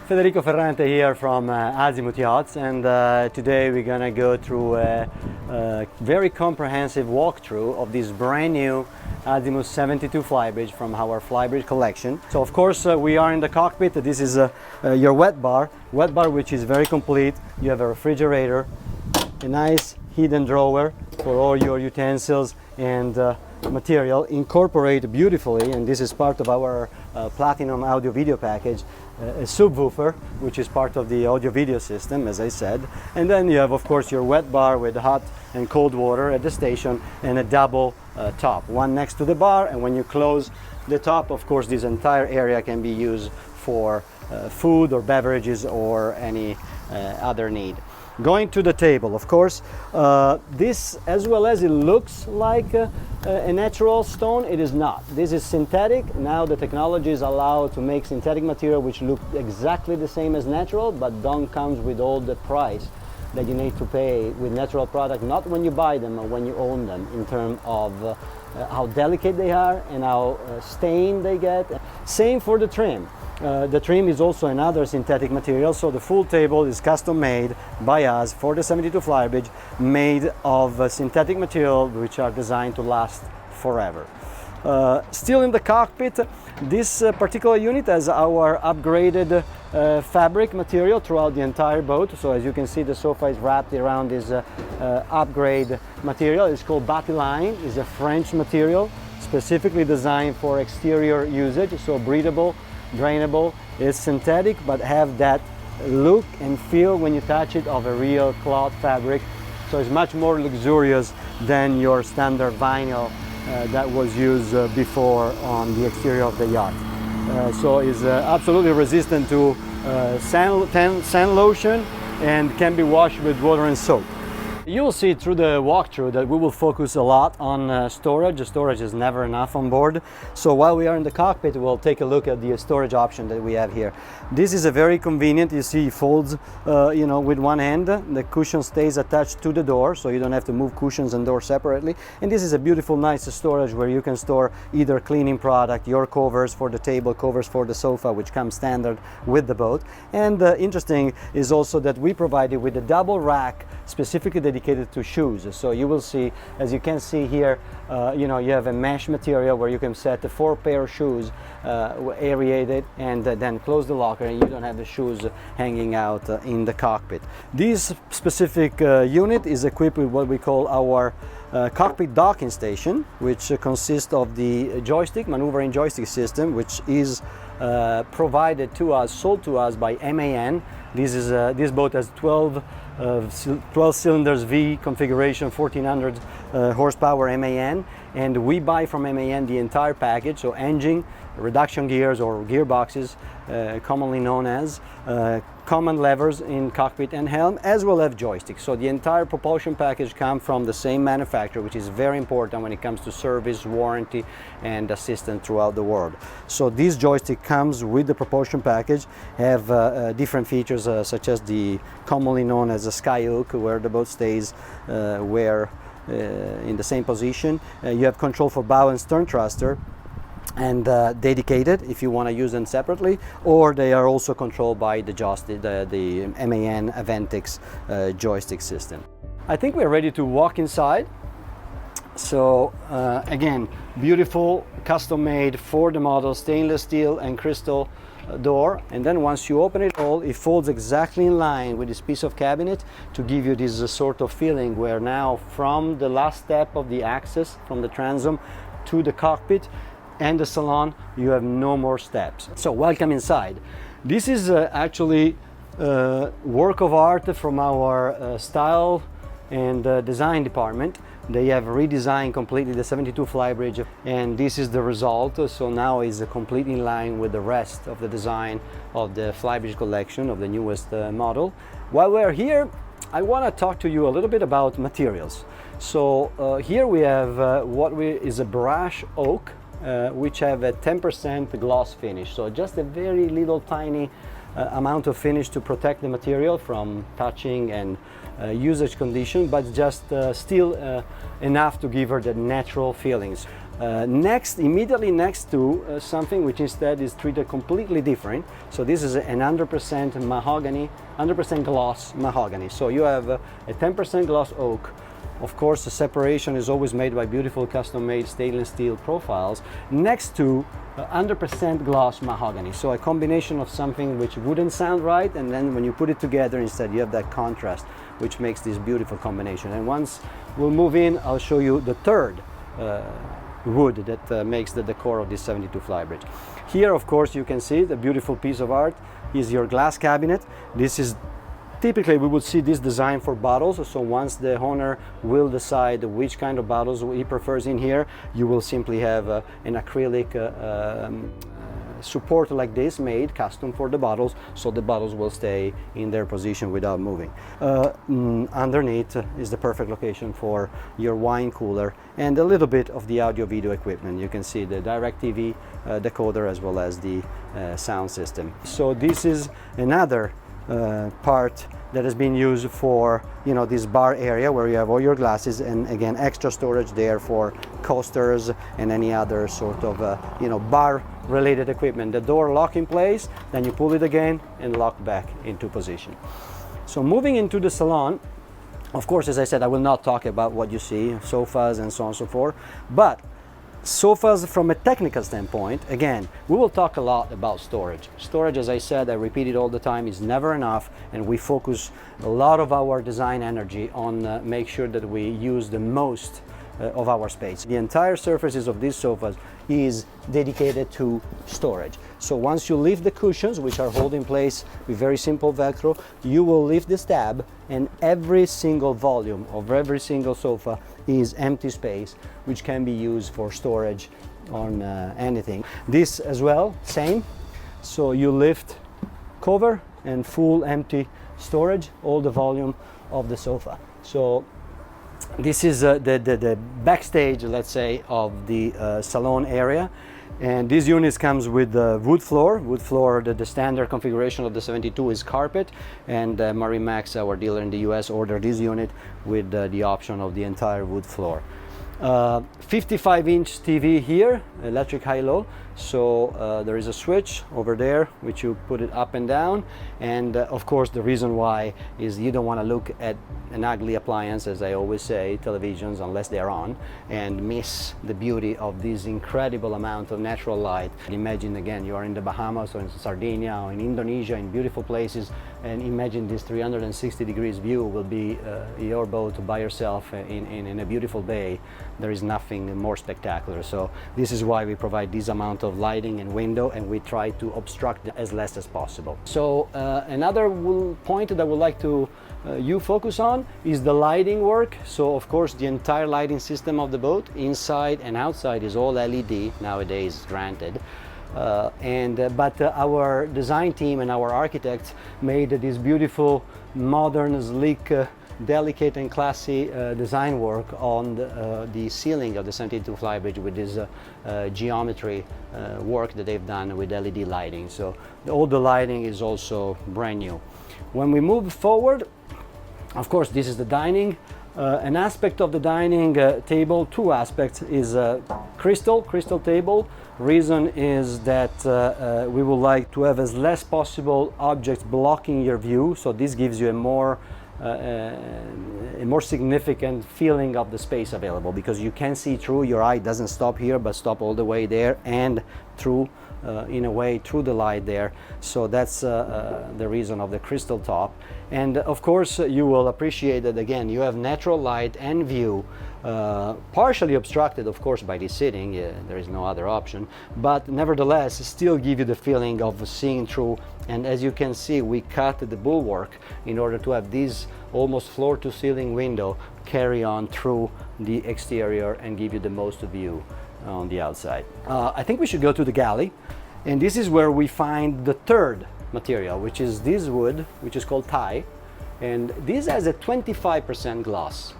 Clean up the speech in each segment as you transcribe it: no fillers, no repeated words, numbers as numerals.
Federico Ferrante here from Azimut Yachts, and today we're gonna go through a very comprehensive walkthrough of this brand new Azimut 72 flybridge from our flybridge collection. So of course we are in the cockpit. This is your wet bar which is very complete. You have a refrigerator, a nice hidden drawer for all your utensils and material incorporated beautifully, and this is part of our platinum audio video package, a subwoofer which is part of the audio video system, as I said, and then you have of course your wet bar with hot and cold water at the station and a double top, one next to the bar, and when you close the top, of course this entire area can be used for food or beverages or any other need. Going to the table, of course, this, as well as it looks like a natural stone, it is not. This is synthetic. Now the technology is allowed to make synthetic material which look exactly the same as natural, but don't comes with all the price that you need to pay with natural product, not when you buy them or when you own them, in terms of how delicate they are and how stained they get. Same for the trim. The trim is also another synthetic material, so the full table is custom made by us for the 72 flybridge, made of synthetic material which are designed to last forever. Still in the cockpit, this particular unit has our upgraded fabric material throughout the entire boat. So as you can see, the sofa is wrapped around this upgrade material. It's called Batiline. It's a French material specifically designed for exterior usage, so breathable, drainable. It's synthetic but have that look and feel when you touch it of a real cloth fabric, so it's much more luxurious than your standard vinyl that was used before on the exterior of the yacht. So it's absolutely resistant to sand lotion and can be washed with water and soap. You will see through the walkthrough that we will focus a lot on storage. The storage is never enough on board. So while we are in the cockpit, we'll take a look at the storage option that we have here. This is a very convenient, you see, it folds with one hand. The cushion stays attached to the door, so you don't have to move cushions and door separately. And this is a beautiful, nice storage where you can store either cleaning product, your covers for the table, covers for the sofa, which comes standard with the boat. And interesting is also that we provided with a double rack specifically dedicated to shoes. So you will see, as you can see here, you have a mesh material where you can set the 4 pair of shoes aerated, and then close the locker, and you don't have the shoes hanging out in the cockpit. This specific unit is equipped with what we call our cockpit docking station, which consists of the joystick, maneuvering joystick system, which is provided to us, sold to us by MAN. This boat has 12 cylinders V configuration, 1400 horsepower MAN, and we buy from MAN the entire package, so engine, reduction gears or gearboxes, commonly known as, common levers in cockpit and helm, as well as joysticks. So the entire propulsion package comes from the same manufacturer, which is very important when it comes to service, warranty, and assistance throughout the world. So this joystick comes with the propulsion package, have different features such as the commonly known as a skyhook, where the boat stays in the same position. You have control for bow and stern thruster, and dedicated if you want to use them separately, or they are also controlled by the joystick, the MAN Aventix joystick system. I think we're ready to walk inside. So again, beautiful, custom made for the model, stainless steel and crystal door, and then once you open it all, it folds exactly in line with this piece of cabinet to give you this sort of feeling where now from the last step of the access from the transom to the cockpit and the salon, you have no more steps. So welcome inside. This is actually work of art from our style and design department. They have redesigned completely the 72 flybridge, and this is the result. So now it's completely in line with the rest of the design of the flybridge collection of the newest model. While we're here, I want to talk to you a little bit about materials. So here we have is a brush oak, which have a 10% gloss finish, so just a very little tiny amount of finish to protect the material from touching and usage condition, but just still enough to give her the natural feelings. Immediately next to something which instead is treated completely different. So this is an 100% mahogany, 100% gloss mahogany. So you have a 10% gloss oak. Of course, the separation is always made by beautiful custom-made stainless steel profiles next to 100% gloss mahogany. So a combination of something which wouldn't sound right, and then when you put it together, instead you have that contrast, which makes this beautiful combination. And once we'll move in, I'll show you the third wood that makes the decor of this 72 flybridge. Here, of course, you can see the beautiful piece of art is your glass cabinet. This is typically we would see this design for bottles. So once the owner will decide which kind of bottles he prefers in here, you will simply have an acrylic support like this made custom for the bottles, so the bottles will stay in their position without moving. Underneath is the perfect location for your wine cooler and a little bit of the audio video equipment. You can see the DirecTV decoder as well as the sound system. So this is another part that has been used for, you know, this bar area where you have all your glasses, and again extra storage there for coasters and any other sort of you know, bar related equipment. The door lock in place, then you pull it again and lock back into position. So moving into the salon, of course, as I said, I will not talk about what you see, sofas and so on and so forth, but sofas from a technical standpoint, again, we will talk a lot about storage. Storage, as I said, I repeat it all the time, is never enough, and we focus a lot of our design energy on make sure that we use the most of our space. The entire surfaces of these sofas is dedicated to storage. So once you lift the cushions, which are held in place with very simple Velcro, you will lift this tab, and every single volume of every single sofa is empty space, which can be used for storage on anything. This as well, same. So you lift cover and full empty storage, all the volume of the sofa. So this is the backstage, let's say, of the salon area. And this unit comes with wood floor. The standard configuration of the 72 is carpet, and Marimax, our dealer in the US, ordered this unit with the option of the entire wood floor. 55-inch TV here, electric high-low. So there is a switch over there which you put it up and down, and of course the reason why is you don't want to look at an ugly appliance, as I always say, televisions, unless they're on, and miss the beauty of this incredible amount of natural light. Imagine again you are in the Bahamas or in Sardinia or in Indonesia, in beautiful places, and imagine this 360 degrees view will be your boat by yourself in a beautiful bay. There is nothing more spectacular. So this is why we provide this amount of lighting and window, and we try to obstruct as less as possible. So another point that I would like to you focus on is the lighting work. So of course the entire lighting system of the boat, inside and outside, is all LED nowadays, granted. But our design team and our architects made this beautiful, modern, sleek, delicate and classy design work on the ceiling of the 72 flybridge with this geometry work that they've done with LED lighting. So all the lighting is also brand new. When we move forward, of course, this is the dining. An aspect of the dining table, two aspects, is crystal table. Reason is that we would like to have as less possible objects blocking your view, so this gives you a more significant feeling of the space available, because you can see through. Your eye doesn't stop here but stop all the way there and through in a way through the light there. So that's the reason of the crystal top. And of course you will appreciate that again you have natural light and view, partially obstructed of course by the seating. There is no other option, but nevertheless still give you the feeling of seeing through. And as you can see, we cut the bulwark in order to have this almost floor to ceiling window carry on through the exterior and give you the most view on the outside. I think we should go to the galley, and this is where we find the third material, which is this wood, which is called tie, and this has a 25% gloss.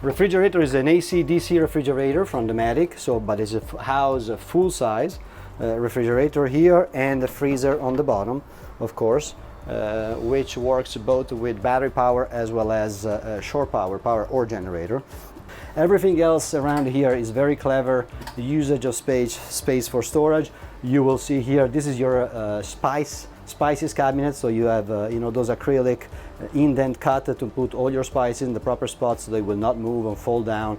Refrigerator is an AC/DC refrigerator from Dometic, so but it's house a full size refrigerator here, and the freezer on the bottom, of course, which works both with battery power as well as shore power or generator. Everything else around here is very clever. The usage of space for storage. You will see here, this is your spices cabinet, so you have you know, those acrylic indent cut to put all your spices in the proper spots so they will not move or fall down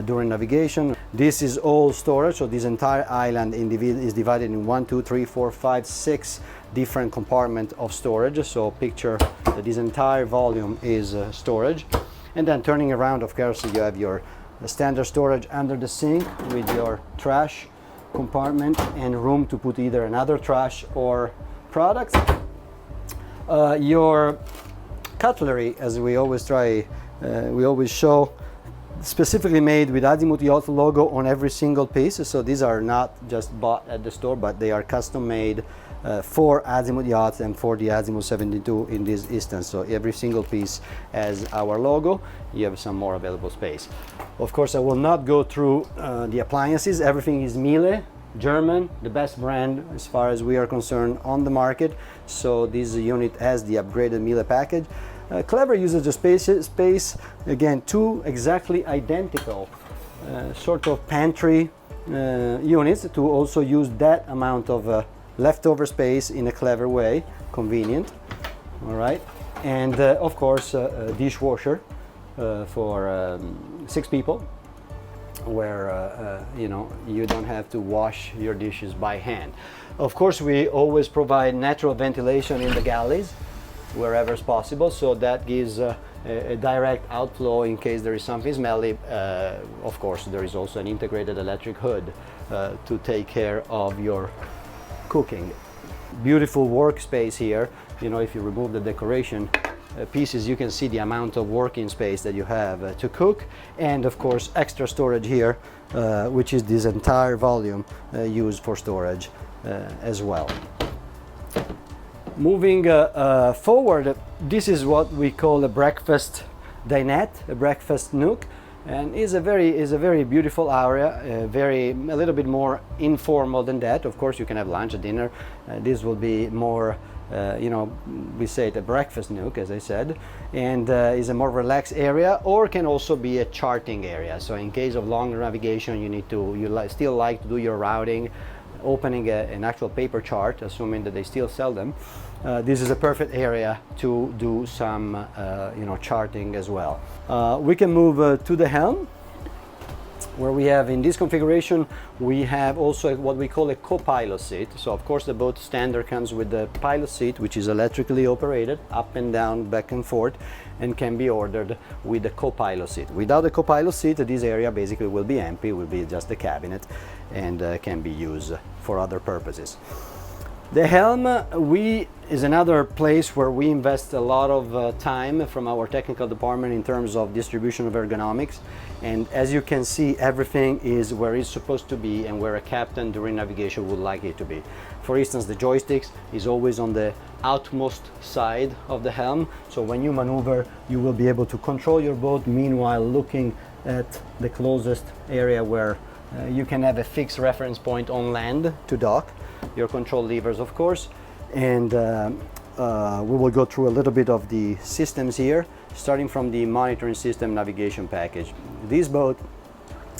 during navigation. This is all storage, so this entire island is divided in 1, 2, 3, 4, 5, 6 different compartments of storage. So picture that this entire volume is storage. And then turning around, of course, you have your standard storage under the sink with your trash compartment and room to put either another trash or products. Your cutlery, as we always show, specifically made with Azimut Yacht logo on every single piece. So these are not just bought at the store, but they are custom made for Azimut Yachts and for the Azimut 72 in this instance. So every single piece has our logo. You have some more available space. Of course, I will not go through the appliances. Everything is Miele, German, the best brand as far as we are concerned on the market. So this unit has the upgraded Miele package. Clever usage of space. Again, two exactly identical sort of pantry units to also use that amount of leftover space in a clever way, convenient. All right, and of course a dishwasher for 6 people, where you know, you don't have to wash your dishes by hand. Of course, we always provide natural ventilation in the galleys wherever is possible, so that gives a direct outflow in case there is something smelly. Of course, there is also an integrated electric hood to take care of your cooking. Beautiful workspace here. You know, if you remove the decoration pieces, you can see the amount of working space that you have to cook, and of course extra storage here, which is this entire volume used for storage as well. Moving forward, this is what we call a breakfast dinette, a breakfast nook, and is a very beautiful area, a little bit more informal than that. Of course, you can have lunch, dinner. This will be more, you know, we say it a breakfast nook, as I said, and is a more relaxed area, or can also be a charting area. So in case of longer navigation, you still like to do your routing, opening an actual paper chart, assuming that they still sell them. This is a perfect area to do some you know, charting as well. We can move to the helm, where we have, in this configuration, we have also what we call a co-pilot seat. So of course the boat standard comes with the pilot seat, which is electrically operated, up and down, back and forth, and can be ordered with the co-pilot seat. Without the co-pilot seat, this area basically will be empty, will be just the cabinet, and can be used for other purposes. The helm is another place where we invest a lot of time from our technical department in terms of distribution of ergonomics, and as you can see, everything is where it's supposed to be and where a captain during navigation would like it to be. For instance, the joysticks is always on the outmost side of the helm, so when you maneuver you will be able to control your boat, meanwhile looking at the closest area where you can have a fixed reference point on land to dock. Your control levers, of course, and we will go through a little bit of the systems here, starting from the monitoring system navigation package. This boat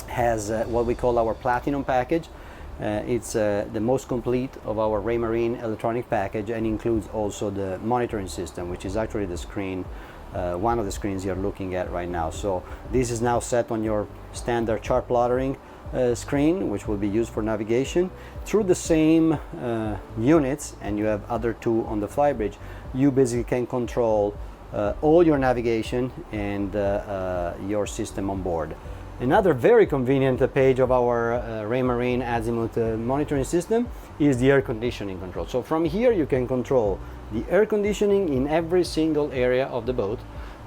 has what we call our platinum package. It's the most complete of our Raymarine electronic package, and includes also the monitoring system, which is actually the screen, one of the screens you're looking at right now. So this is now set on your standard chart plottering screen, which will be used for navigation. Through the same units, and you have other two on the flybridge, you basically can control all your navigation and your system on board. Another very convenient page of our Raymarine Azimut monitoring system is the air conditioning control. So from here you can control the air conditioning in every single area of the boat.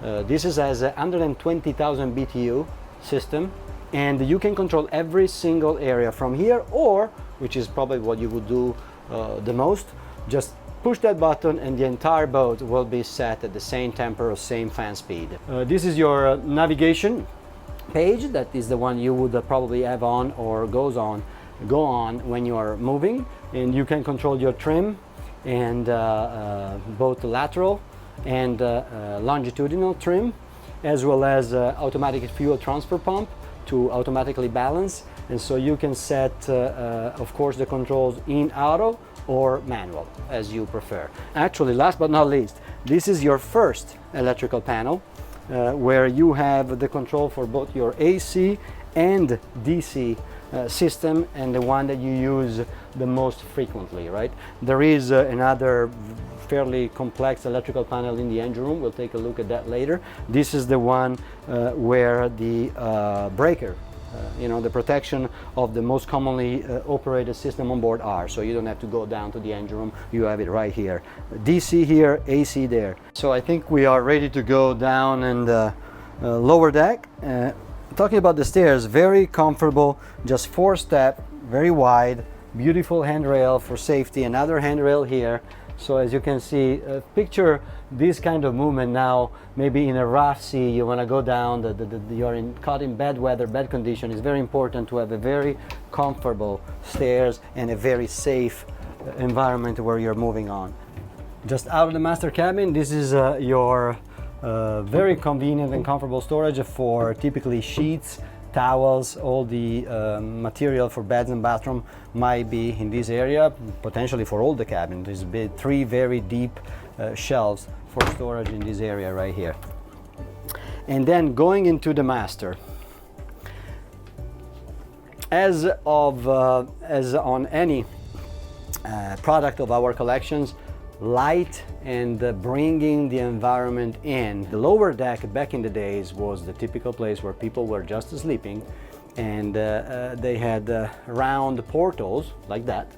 This is as a 120,000 BTU system, and you can control every single area from here, or, which is probably what you would do the most, just push that button and the entire boat will be set at the same temperature, same fan speed. This is your navigation page. That is the one you would probably have on or go on when you are moving, and you can control your trim and both lateral and longitudinal trim. as well as automatic fuel transfer pump to automatically balance. And so you can set, of course, the controls in auto or manual, as you prefer. Actually, last but not least, this is your first electrical panel where you have the control for both your AC and DC system, and the one that you use the most frequently, right? There is another fairly complex electrical panel in the engine room. We'll take a look at that later. This is the one where the breaker, the protection of the most commonly operated system on board are, so you don't have to go down to the engine room. You have it right here. DC here, AC there. So I think we are ready to go down and lower deck. Talking about the stairs, very comfortable, just 4-step, very wide, beautiful handrail for safety, another handrail here. So as you can see, picture this kind of movement now, maybe in a rough sea, you want to go down, you're caught in bad weather, bad condition. It's very important to have a very comfortable stairs and a very safe environment where you're moving on. Just out of the master cabin, this is your very convenient and comfortable storage for typically sheets, towels, all the material for beds and bathroom might be in this area, potentially for all the cabin. There's 3 very deep shelves for storage in this area right here. And then going into the master, as on any product of our collections, light and bringing the environment in. The lower deck back in the days was the typical place where people were just sleeping, and they had round portals like that.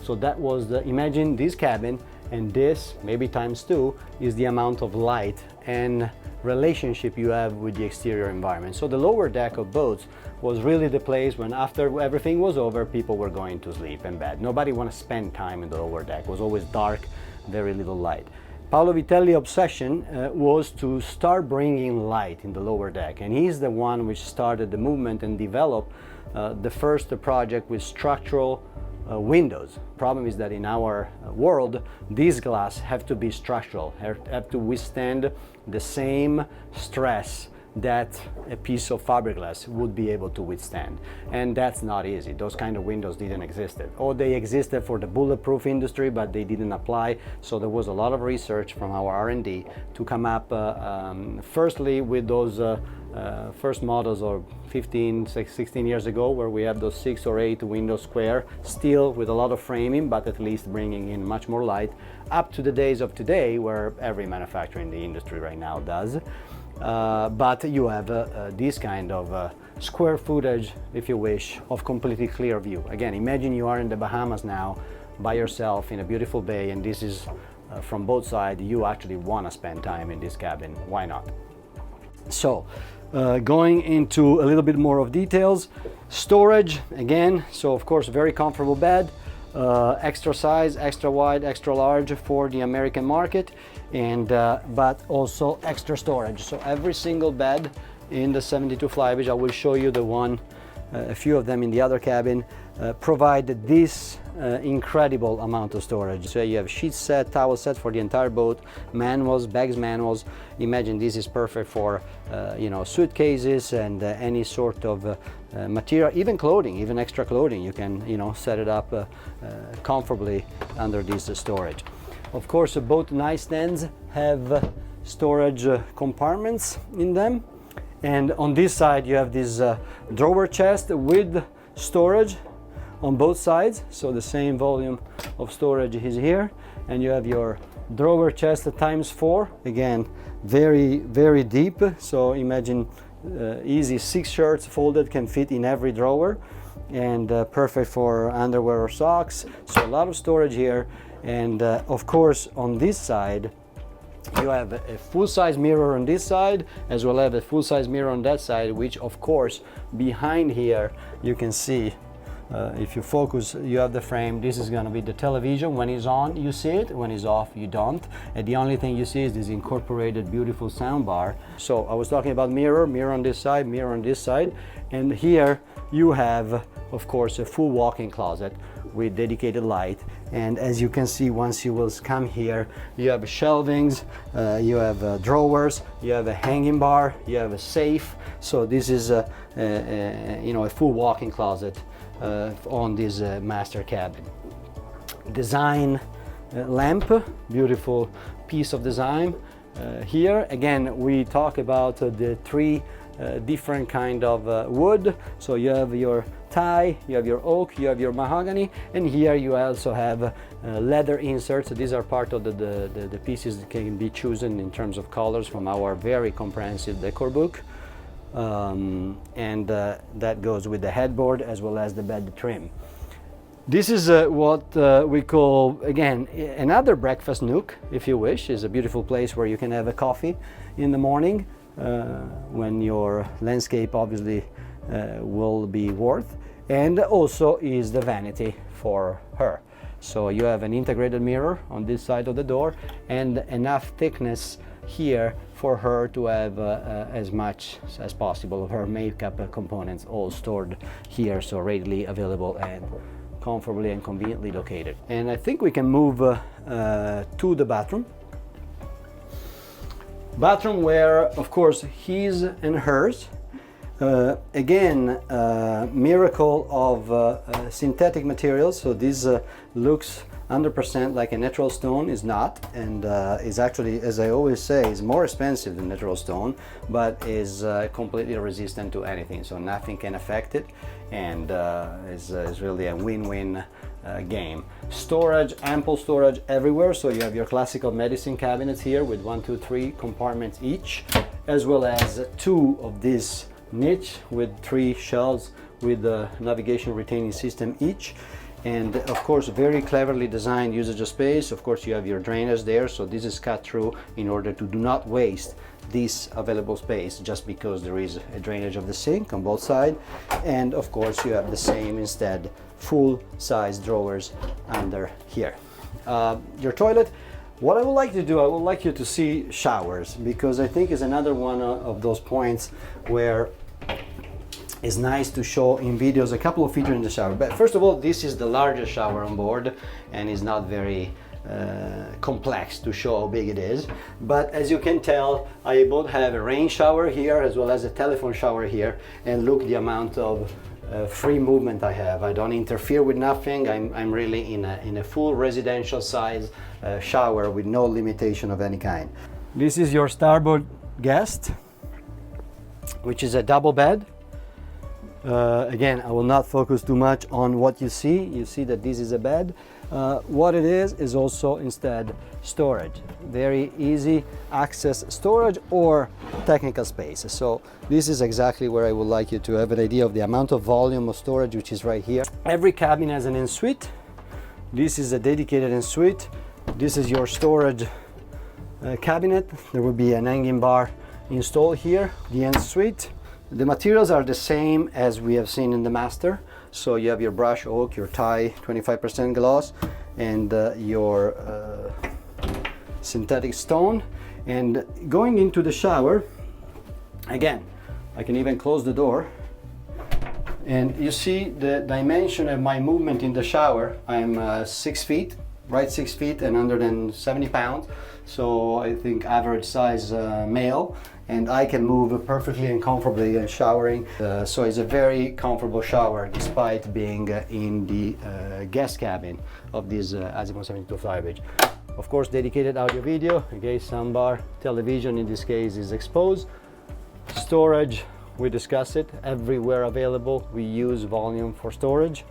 So that was imagine this cabin, and this, maybe times 2, is the amount of light and relationship you have with the exterior environment. So the lower deck of boats was really the place when, after everything was over, people were going to sleep in bed. Nobody wanted to spend time in the lower deck. It was always dark, very little light. Paolo Vitelli's obsession was to start bringing light in the lower deck, and he's the one which started the movement and developed the first project with structural windows. Problem is that in our world, these glass have to be structural, have to withstand the same stress that a piece of fiberglass would be able to withstand, and that's not easy. Those kind of windows didn't exist, or they existed for the bulletproof industry, but they didn't apply. So there was a lot of research from our R&D to come up firstly with those first models of 16 years ago, where we have those 6 or 8 windows square, still with a lot of framing, but at least bringing in much more light, up to the days of today, where every manufacturer in the industry right now does. But you have this kind of square footage, if you wish, of completely clear view. Again, imagine you are in the Bahamas now by yourself in a beautiful bay, and this is from both sides. You actually want to spend time in this cabin. Why not? So going into a little bit more of details, storage again. So of course, very comfortable bed, extra size, extra wide, extra large for the American market, and but also extra storage. So every single bed in the 72 Flybridge, I will show you the one, a few of them in the other cabin, provide this incredible amount of storage. So you have sheet set, towel set for the entire boat, manuals, bags manuals. Imagine this is perfect for suitcases and any sort of material, even clothing, even extra clothing. You can set it up comfortably under this storage. Of course, both nightstands have storage compartments in them, and on this side you have this drawer chest with storage on both sides, so the same volume of storage is here, and you have your drawer chest times 4, again very, very deep. So imagine easy 6 shirts folded can fit in every drawer, and perfect for underwear or socks. So a lot of storage here. And of course, on this side you have a full-size mirror on this side, as well as a full-size mirror on that side, which of course behind here you can see, if you focus, you have the frame. This is going to be the television. When it's on, you see it. When it's off, you don't. And the only thing you see is this incorporated beautiful sound bar. So I was talking about mirror on this side, mirror on this side. And here you have, of course, a full walk-in closet with dedicated light. And as you can see, once you will come here, you have shelvings, you have drawers, you have a hanging bar, you have a safe. So this is a full walk-in closet on this master cabin. Design lamp, beautiful piece of design. Here again we talk about the three different kind of wood. So you have your tie, you have your oak, you have your mahogany, and here you also have leather inserts. So these are part of the pieces that can be chosen in terms of colors from our very comprehensive decor book. That goes with the headboard as well as the bed trim. This is what we call, again, another breakfast nook, if you wish. It's a beautiful place where you can have a coffee in the morning when your landscape obviously will be worth, and also is the vanity for her. So you have an integrated mirror on this side of the door and enough thickness here for her to have as much as possible of her makeup components all stored here, so readily available and comfortably and conveniently located. And I think we can move to the bathroom. Bathroom where, of course, his and hers. Again, miracle of synthetic materials. So this looks 100% like a natural stone, is not, and is actually, as I always say, is more expensive than natural stone, but is completely resistant to anything, so nothing can affect it, and is really a win-win game. Storage, ample storage everywhere. So you have your classical medicine cabinets here with 1, 2, 3 compartments each, as well as 2 of these niche with 3 shelves with a navigation retaining system each. And of course, very cleverly designed usage of space. Of course, you have your drainage there, so this is cut through in order to do not waste this available space just because there is a drainage of the sink on both sides. And of course, you have the same instead full size drawers under here. Your toilet, what I would like to do, I would like you to see showers, because I think is another one of those points where it's nice to show in videos a couple of features in the shower. But first of all, this is the largest shower on board and is not very complex to show how big it is. But as you can tell, I both have a rain shower here as well as a telephone shower here, and look the amount of free movement I have. I don't interfere with nothing. I'm really in a full residential size shower with no limitation of any kind. This is your starboard guest, which is a double bed. Again, I will not focus too much on what you see. You see that this is a bed. What it is also instead storage. Very easy access storage or technical space. So this is exactly where I would like you to have an idea of the amount of volume of storage, which is right here. Every cabin has an ensuite. This is a dedicated ensuite. This is your storage cabinet. There will be an hanging bar installed here, the ensuite. The materials are the same as we have seen in the master. So you have your brush oak, your tie 25% gloss, and your synthetic stone. And going into the shower, again, I can even close the door. And you see the dimension of my movement in the shower. I'm 6 feet, right 6 feet and 170 pounds. So I think average size male. And I can move perfectly and comfortably in showering. So it's a very comfortable shower despite being in the guest cabin of this Azimut 72 flybridge. Of course, dedicated audio video, okay, soundbar, television in this case is exposed. Storage, we discuss it, everywhere available. We use volume for storage.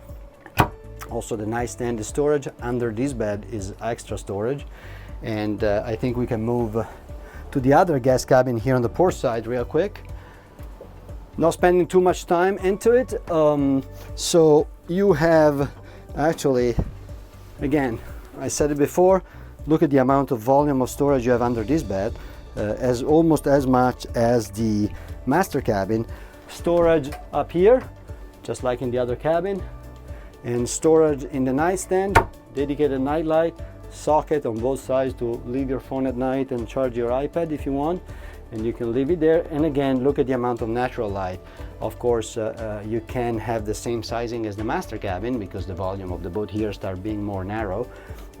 Also the nightstand is storage. Under this bed is extra storage. And I think we can move to the other guest cabin here on the port side real quick. Not spending too much time into it. So you have actually, again, I said it before, look at the amount of volume of storage you have under this bed, as almost as much as the master cabin. Storage up here, just like in the other cabin, and storage in the nightstand, dedicated nightlight, socket on both sides to leave your phone at night and charge your iPad if you want, and you can leave it there. And again, look at the amount of natural light. Of course, you can have the same sizing as the master cabin because the volume of the boat here starts being more narrow,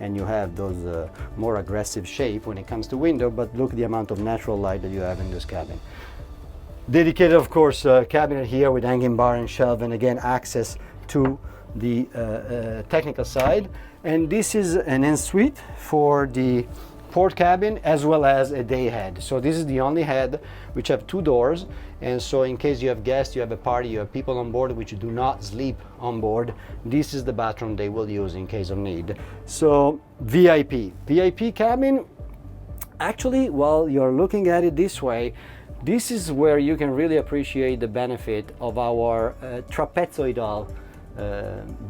and you have those more aggressive shape when it comes to window, but look at the amount of natural light that you have in this cabin. Dedicated, of course, cabinet here with hanging bar and shelf, and again, access to the technical side. And this is an en-suite for the port cabin as well as a day head. So this is the only head which have 2 doors, and so in case you have guests, you have a party, you have people on board which do not sleep on board, this is the bathroom they will use in case of need. So VIP cabin, actually, while you're looking at it this way, this is where you can really appreciate the benefit of our trapezoidal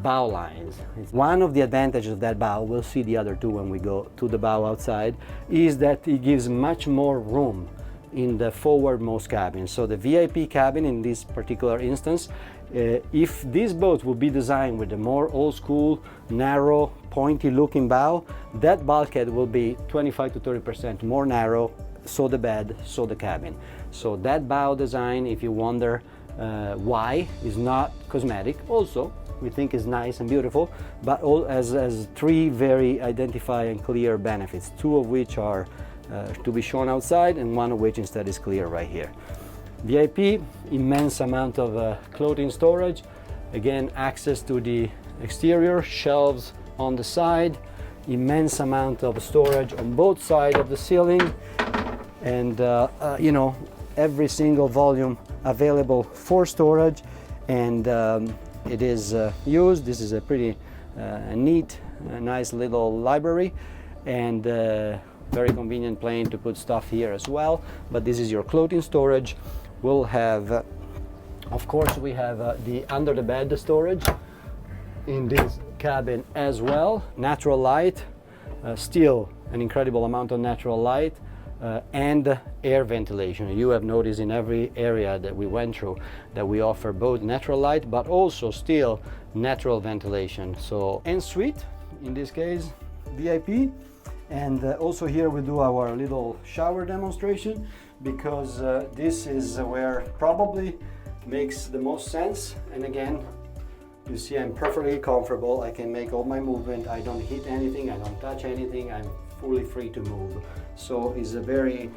bow lines. One of the advantages of that bow, we'll see the other two when we go to the bow outside, is that it gives much more room in the forwardmost cabin. So the VIP cabin in this particular instance, if this boat will be designed with a more old school, narrow, pointy looking bow, that bulkhead will be 25 to 30% more narrow, so the bed, so the cabin. So that bow design, if you wonder why, is not cosmetic. Also, we think is nice and beautiful, but all as 3 very identified and clear benefits, 2 of which are to be shown outside, and 1 of which instead is clear right here. VIP, immense amount of clothing storage, again access to the exterior, shelves on the side, immense amount of storage on both sides of the ceiling, and you know, every single volume available for storage, and it is used. This is a pretty neat, nice little library, and very convenient plane to put stuff here as well. But this is your clothing storage. We'll have, of course, we have the under the bed storage in this cabin as well. Natural light, still an incredible amount of natural light. And air ventilation. You have noticed in every area that we went through that we offer both natural light but also still natural ventilation. So en-suite, in this case VIP, and also here we do our little shower demonstration, because this is where probably makes the most sense. And again, you see I'm perfectly comfortable. I can make all my movement. I don't hit anything, I don't touch anything, I'm fully free to move. So it's a very,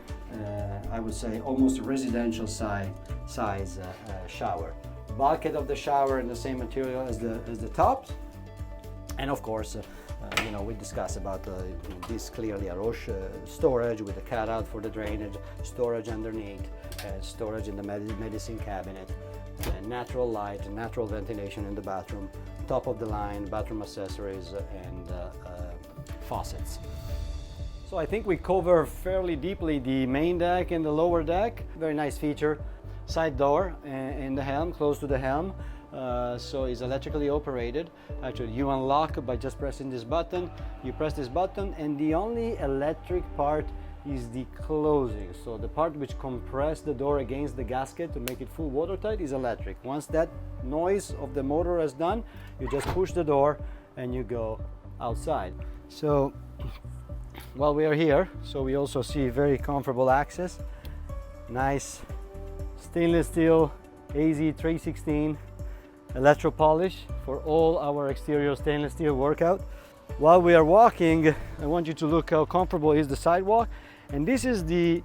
I would say, almost residential size shower. Bulkhead of the shower in the same material as the tops, and of course, you know, we discussed about this clearly a Roche storage with a cutout for the drainage, storage underneath, storage in the medicine cabinet, natural light, natural ventilation in the bathroom, top of the line bathroom accessories, and faucets. So I think we cover fairly deeply the main deck and the lower deck. Very nice feature, side door in the helm, close to the helm. So it's electrically operated. Actually, you unlock by just pressing this button. You press this button, and the only electric part is the closing. So the part which compresses the door against the gasket to make it full watertight is electric. Once that noise of the motor is done, you just push the door and you go outside. So while we are here, so we also see very comfortable access, nice stainless steel AZ316 electro polish for all our exterior stainless steel workout. While we are walking, I want you to look how comfortable is the sidewalk, and this is the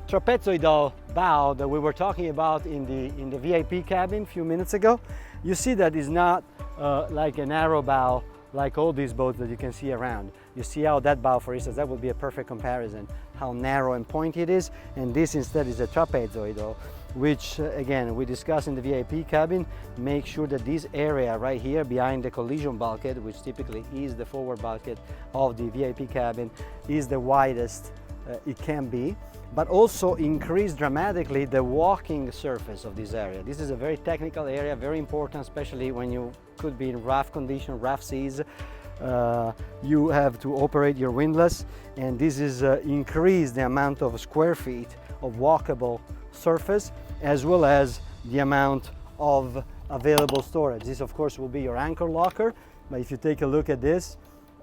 trapezoidal bow that we were talking about in the VIP cabin a few minutes ago. You see that is not like a narrow bow like all these boats that you can see around. You see how that bow, for instance, that would be a perfect comparison, how narrow and pointy it is, and this instead is a trapezoidal, which again we discussed in the VIP cabin. Make sure that this area right here behind the collision bulkhead, which typically is the forward bulkhead of the VIP cabin, is the widest it can be, but also increase dramatically the walking surface of this area. This is a very technical area, very important, especially when you could be in rough condition, rough seas. You have to operate your windlass, and this is increase the amount of square feet of walkable surface, as well as the amount of available storage. This of course will be your anchor locker, but if you take a look at this,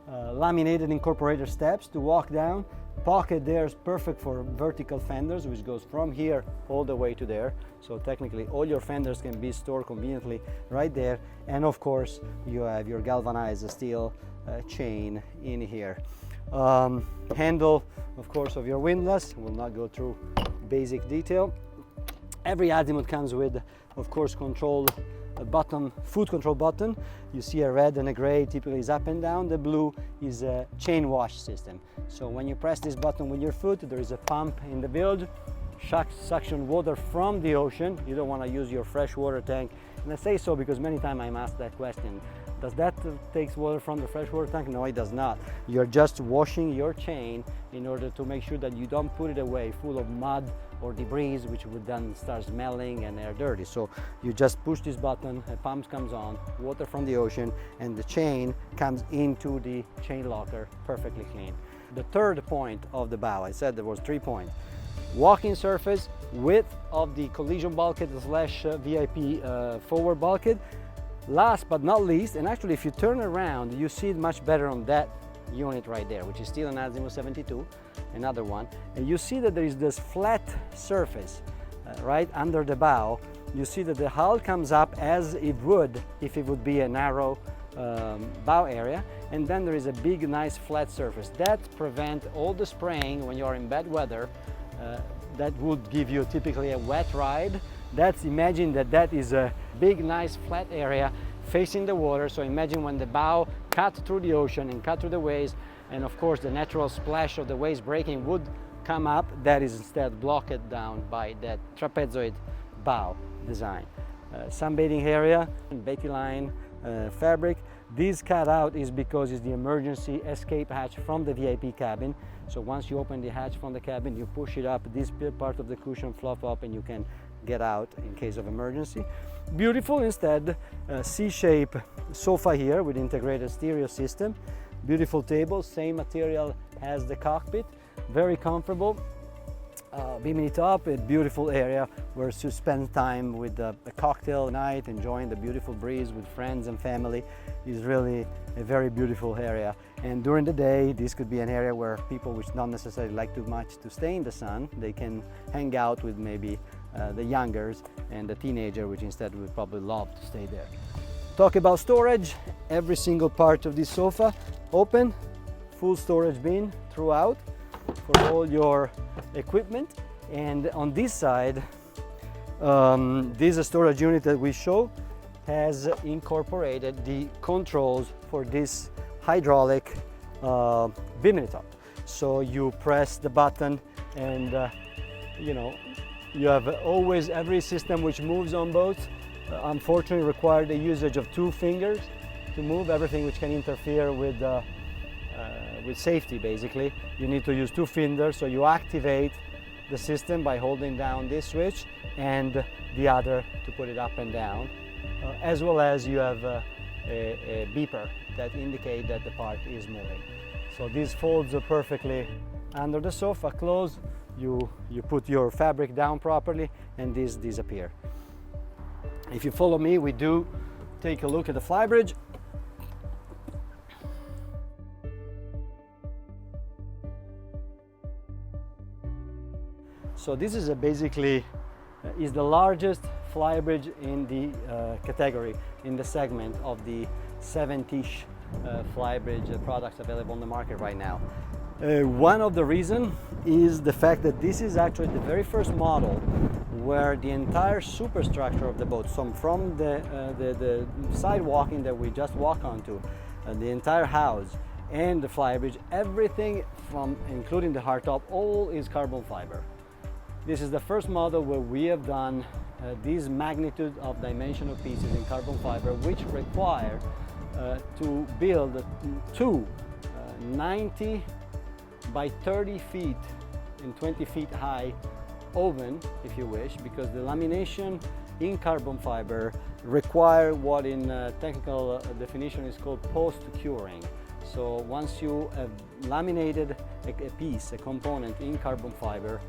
laminated incorporator steps to walk down. Pocket there is perfect for vertical fenders, which goes from here all the way to there. So technically all your fenders can be stored conveniently right there. And of course you have your galvanized steel chain in here. Handle, of course, of your windlass. We'll not go through basic detail. Every Azimut comes with, of course, a button, foot control button. You see a red and a gray, typically is up and down. The blue is a chain wash system. So when you press this button with your foot, there is a pump in the bilge, suction water from the ocean. You don't want to use your fresh water tank. And I say so because many times I'm asked that question. Does that take water from the freshwater tank? No, it does not. You're just washing your chain in order to make sure that you don't put it away full of mud or debris, which would then start smelling and air dirty. So you just push this button, a pump comes on, water from the ocean, and the chain comes into the chain locker perfectly clean. The third point of the bow, I said there was 3 points. Walking surface, width of the collision bulkhead / VIP forward bulkhead. Last but not least, and actually if you turn around, you see it much better on that unit right there, which is still an Azimut 72, another one. And you see that there is this flat surface right under the bow. You see that the hull comes up as it would if it would be a narrow bow area, and then there is a big nice flat surface that prevents all the spraying when you're in bad weather. That would give you typically a wet ride. Imagine that is a big nice flat area facing the water. So imagine when the bow cut through the ocean and cut through the waves, and of course the natural splash of the waves breaking would come up. That is instead blocked down by that trapezoid bow design. Sunbathing area, Betty line fabric. This cutout is because it's the emergency escape hatch from the VIP cabin. So once you open the hatch from the cabin, you push it up, this part of the cushion fluff up, and you can get out in case of emergency. Beautiful instead, C-shape sofa here with integrated stereo system. Beautiful table, same material as the cockpit, very comfortable. Bimini top, a beautiful area where to spend time with a cocktail night, enjoying the beautiful breeze with friends and family. Is really a very beautiful area. And during the day, this could be an area where people which not necessarily like too much to stay in the sun, they can hang out with maybe the youngers and the teenager, which instead would probably love to stay there. Talk about storage, every single part of this sofa open, full storage bin throughout for all your equipment. And on this side, this is a storage unit that we show has incorporated the controls for this hydraulic bimini top. So you press the button and you have always every system which moves on boats unfortunately require the usage of 2 fingers to move everything which can interfere with safety. Basically you need to use 2 fingers, so you activate the system by holding down this switch and the other to put it up and down, as well as you have a beeper that indicate that the part is moving. So this folds perfectly under the sofa, close, you put your fabric down properly, and this disappears. If you follow me, we do take a look at the flybridge. So this is basically the largest flybridge in the category, in the segment of the 70-ish flybridge products available on the market right now. One of the reasons is the fact that this is actually the very first model where the entire superstructure of the boat, so from the sidewalking that we just walk onto, the entire house and the flybridge, everything from including the hardtop, all is carbon fiber. This is the first model where we have done this magnitude of dimensional pieces in carbon fiber, which require to build 2 90 by 30 feet and 20 feet high oven, if you wish, because the lamination in carbon fiber require what in technical definition is called post-curing. So once you have laminated a piece, a component in carbon fiber,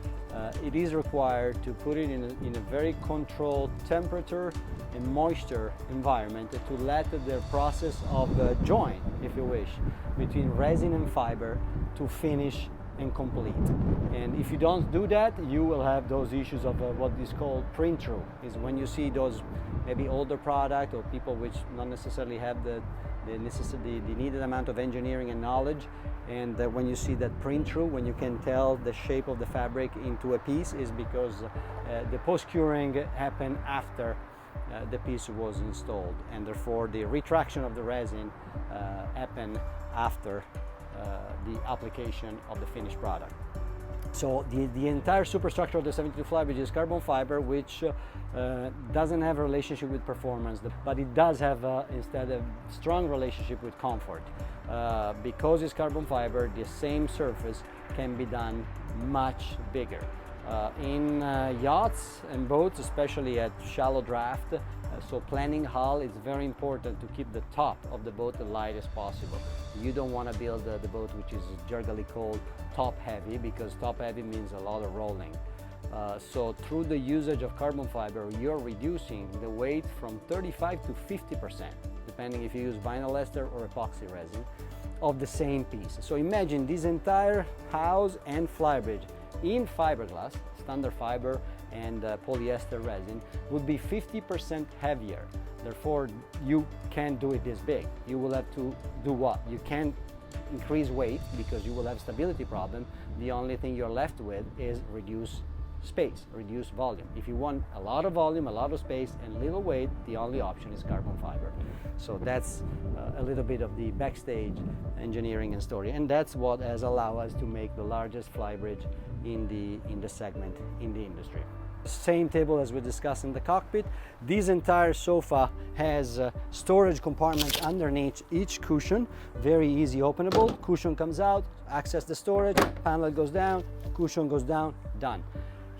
it is required to put it in a very controlled temperature and moisture environment to let the process of the joint, if you wish, between resin and fiber to finish and complete. And if you don't do that, you will have those issues of what is called print through. Is when you see those maybe older product or people which not necessarily have the needed amount of engineering and knowledge, and when you see that print through, when you can tell the shape of the fabric into a piece, is because the post-curing happened after the piece was installed, and therefore the retraction of the resin happened after the application of the finished product. So the entire superstructure of the 72 flybridge is carbon fiber, which doesn't have a relationship with performance, but it does have instead a strong relationship with comfort. Because it's carbon fiber, the same surface can be done much bigger. In yachts and boats, especially at shallow draft, so planning hull, it's very important to keep the top of the boat the light as possible. You don't want to build the boat which is generally called top heavy, because top heavy means a lot of rolling. So through the usage of carbon fiber, you're reducing the weight from 35 to 50%, depending if you use vinyl ester or epoxy resin, of the same piece. So imagine this entire house and flybridge in fiberglass, standard fiber and polyester resin would be 50% heavier. Therefore, you can't do it this big. You will have to do what? You can't increase weight because you will have stability problem. The only thing you're left with is reduce space, reduce volume. If you want a lot of volume, a lot of space, and little weight, the only option is carbon fiber. So that's a little bit of the backstage engineering and story, and that's what has allowed us to make the largest flybridge in the segment in the industry. Same table as we discussed in the cockpit. This entire sofa has a storage compartment underneath each cushion, very easy openable. Cushion comes out, access the storage, panel goes down, cushion goes down, done.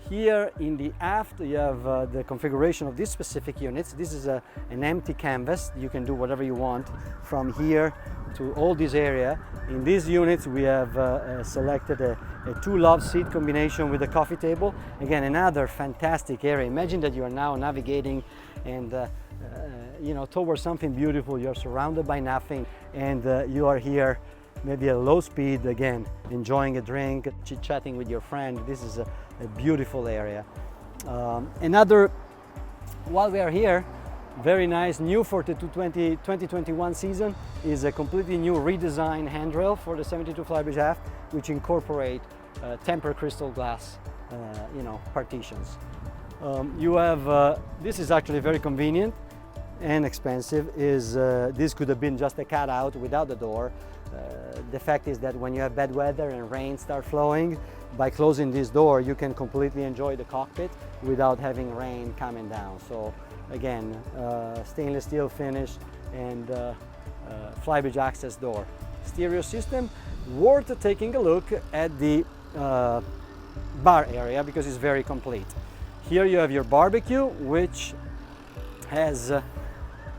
Here in the aft, you have the configuration of these specific units. This is an empty canvas. You can do whatever you want from here to all this area. In these units, we have selected a two love seat combination with a coffee table. Again, another fantastic area. Imagine that you are now navigating and towards something beautiful. You're surrounded by nothing, and you are here maybe at low speed, again, enjoying a drink, chit-chatting with your friend. This is a beautiful area. While we are here, very nice new for the 2021 season is a completely new redesigned handrail for the 72 flybridge aft, which incorporate tempered crystal glass partitions. You have this is actually very convenient and expensive. This could have been just a cutout without the door. The fact is that when you have bad weather and rain start flowing, by closing this door you can completely enjoy the cockpit without having rain coming down. So again, stainless steel finish and flybridge access door. Stereo system, worth taking a look at the bar area because it's very complete. Here you have your barbecue, which has a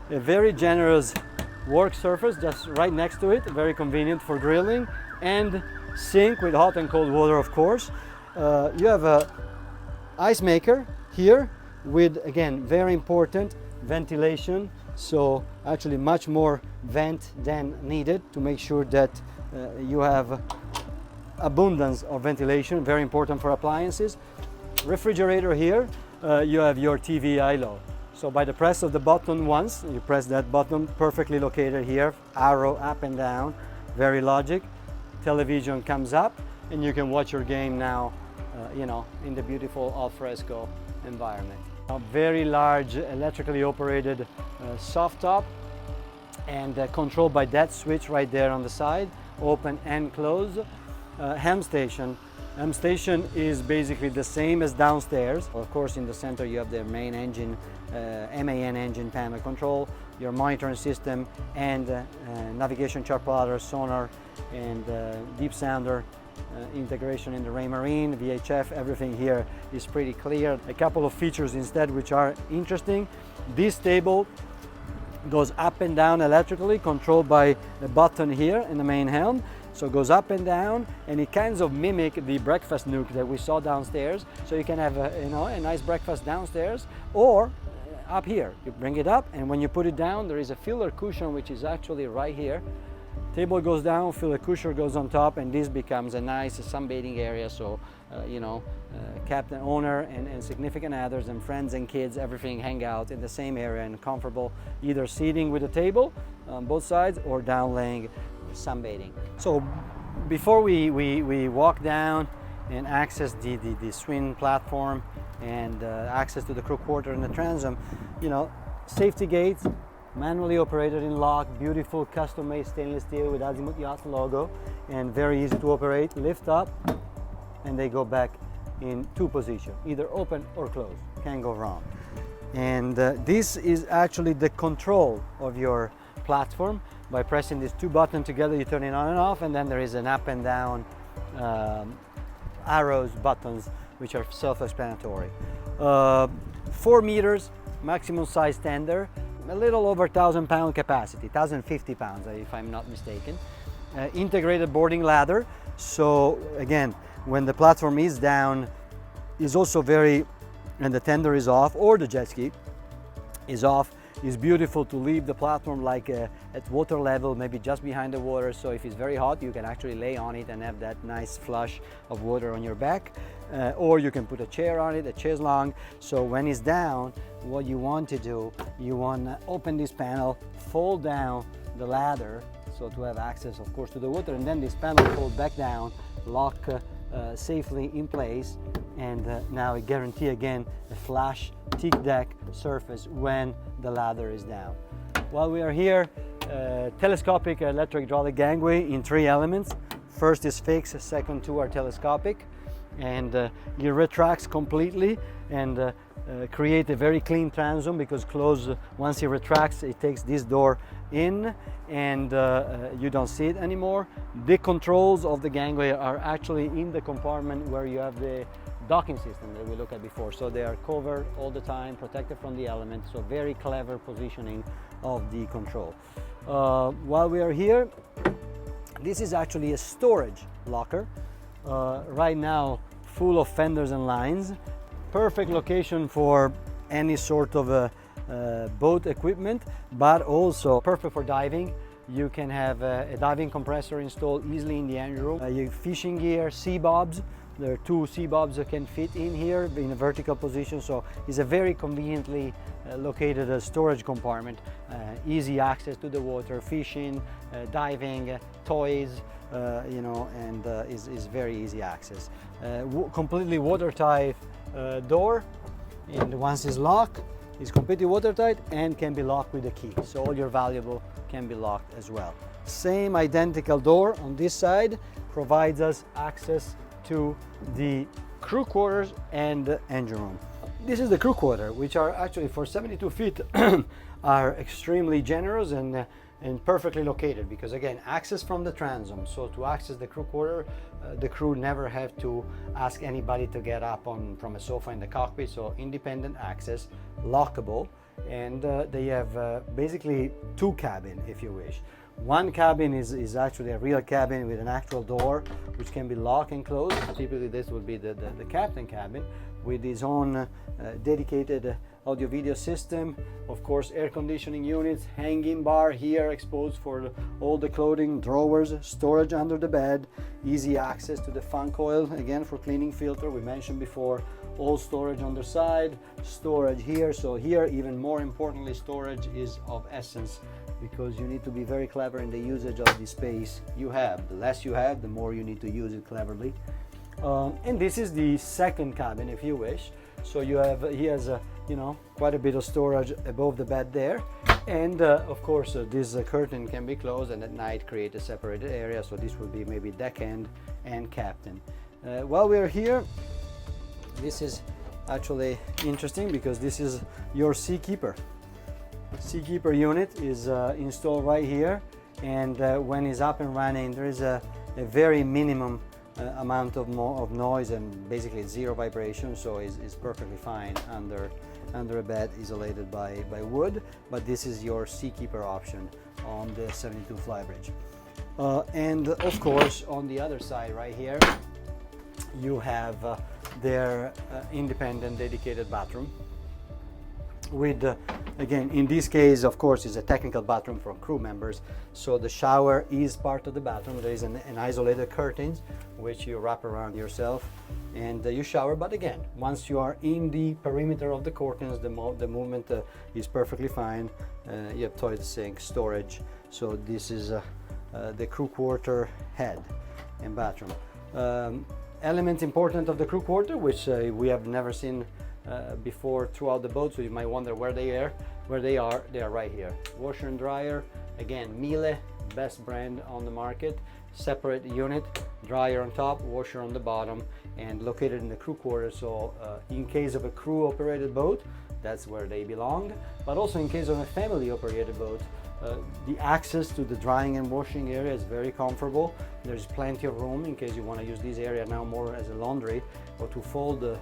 very generous work surface just right next to it, very convenient for grilling, and sink with hot and cold water, of course. You have a ice maker here with, again, very important ventilation, so actually much more vent than needed to make sure that you have abundance of ventilation, very important for appliances. Refrigerator here, you have your TV ILO. So by the press of the button once, you press that button, perfectly located here, arrow up and down, very logic. Television comes up and you can watch your game now, in the beautiful alfresco environment. A very large electrically operated soft top and controlled by that switch right there on the side, open and close. Helm station. Helm station is basically the same as downstairs. Of course, in the center you have the main engine, MAN engine panel control, your monitoring system, and navigation chart plotter, sonar, and deep sounder integration in the Raymarine, VHF. Everything here is pretty clear. A couple of features instead which are interesting. This table goes up and down electrically, controlled by a button here in the main helm. So it goes up and down, and it kind of mimic the breakfast nook that we saw downstairs. So you can have a nice breakfast downstairs, or up here. You bring it up, and when you put it down, there is a filler cushion which is actually right here. Table goes down, filler cushion goes on top, and this becomes a nice sunbathing area. So captain, owner, and significant others and friends and kids, everything hang out in the same area and comfortable, either seating with a table on both sides or down laying sunbathing. So before we walk down and access the swing platform and access to the crew quarter and the transom, safety gates, manually operated in lock, beautiful custom-made stainless steel with Azimut Yachts logo, and very easy to operate. Lift up and they go back in two positions, either open or closed. Can't go wrong. And this is actually the control of your platform. By pressing these two buttons together, you turn it on and off, and then there is an up and down arrows buttons which are self-explanatory. 4 meters maximum size tender, a little over 1,000 pound capacity, 1,050 pounds if I'm not mistaken. Integrated boarding ladder, so again, when the platform is down, is also and the tender is off, or the jet ski is off, is beautiful to leave the platform like at water level, maybe just behind the water. So if it's very hot, you can actually lay on it and have that nice flush of water on your back. Or you can put a chair on it, a chaise longue. So when it's down, what you want to do, you want to open this panel, fold down the ladder, so to have access, of course, to the water, and then this panel fold back down, lock safely in place, and now it guarantees again a flush teak deck surface when the ladder is down. While we are here, telescopic electric hydraulic gangway in 3 elements. First is fixed, second 2 are telescopic, and it retracts completely and create a very clean transom, because once it retracts, it takes this door in and you don't see it anymore. The controls of the gangway are actually in the compartment where you have the docking system that we looked at before. So they are covered all the time, protected from the elements. So very clever positioning of the control. While we are here, this is actually a storage locker. Right now, full of fenders and lines. Perfect location for any sort of boat equipment, but also perfect for diving. You can have a diving compressor installed easily in the engine room. Your fishing gear, sea bobs. There are 2 sea bobs that can fit in here in a vertical position, so it's a very conveniently located storage compartment. Easy access to the water, fishing, diving, toys, and is very easy access. Completely watertight door, and once it's locked, it's completely watertight and can be locked with a key. So all your valuable can be locked as well. Same identical door on this side provides us access to the crew quarters and the engine room. This is the crew quarter, which are actually for 72 feet are extremely generous and perfectly located, because again, access from the transom. So to access the crew quarter, the crew never have to ask anybody to get up from a sofa in the cockpit. So independent access, lockable, and they have basically 2 cabins if you wish. One cabin is actually a real cabin with an actual door which can be locked and closed. Typically this would be the captain cabin with his own dedicated audio-video system. Of course, air conditioning units, hanging bar here exposed for all the clothing, drawers, storage under the bed, easy access to the fan coil, again for cleaning filter, we mentioned before. All storage on the side, storage here. So here, even more importantly, storage is of essence, because you need to be very clever in the usage of the space you have. The less you have, the more you need to use it cleverly. And this is the second cabin if you wish. So he has quite a bit of storage above the bed there, and of course this curtain can be closed and at night create a separated area. So this will be maybe deck end and captain. While we're here, this is actually interesting because this is your Seakeeper. Seakeeper unit is installed right here, and when it's up and running, there is a very minimum amount of noise, and basically zero vibration, so it's perfectly fine under a bed isolated by wood. But this is your Seakeeper option on the 72 Flybridge. And of course, on the other side right here, you have their independent dedicated bathroom with again, in this case, of course, is a technical bathroom for crew members, so the shower is part of the bathroom. There is an isolated curtains which you wrap around yourself and you shower. But again, once you are in the perimeter of the curtains, the movement is perfectly fine. You have toilet, sink, storage. So this is the crew quarter head and bathroom. Elements important of the crew quarter, which we have never seen before throughout the boat, so you might wonder where they are. They are right here. Washer and dryer, again, Miele, best brand on the market. Separate unit, dryer on top, washer on the bottom, and located in the crew quarter. So in case of a crew operated boat, that's where they belong. But also in case of a family operated boat, the access to the drying and washing area is very comfortable. There's plenty of room in case you want to use this area now more as a laundry, or to fold the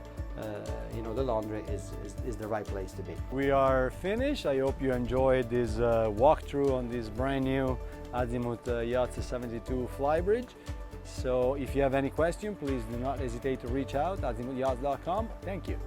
laundry is the right place to be. We are finished. I hope you enjoyed this walkthrough on this brand new Azimut Yachts 72 flybridge. So if you have any question, please do not hesitate to reach out, azimutyachts.com. Thank you.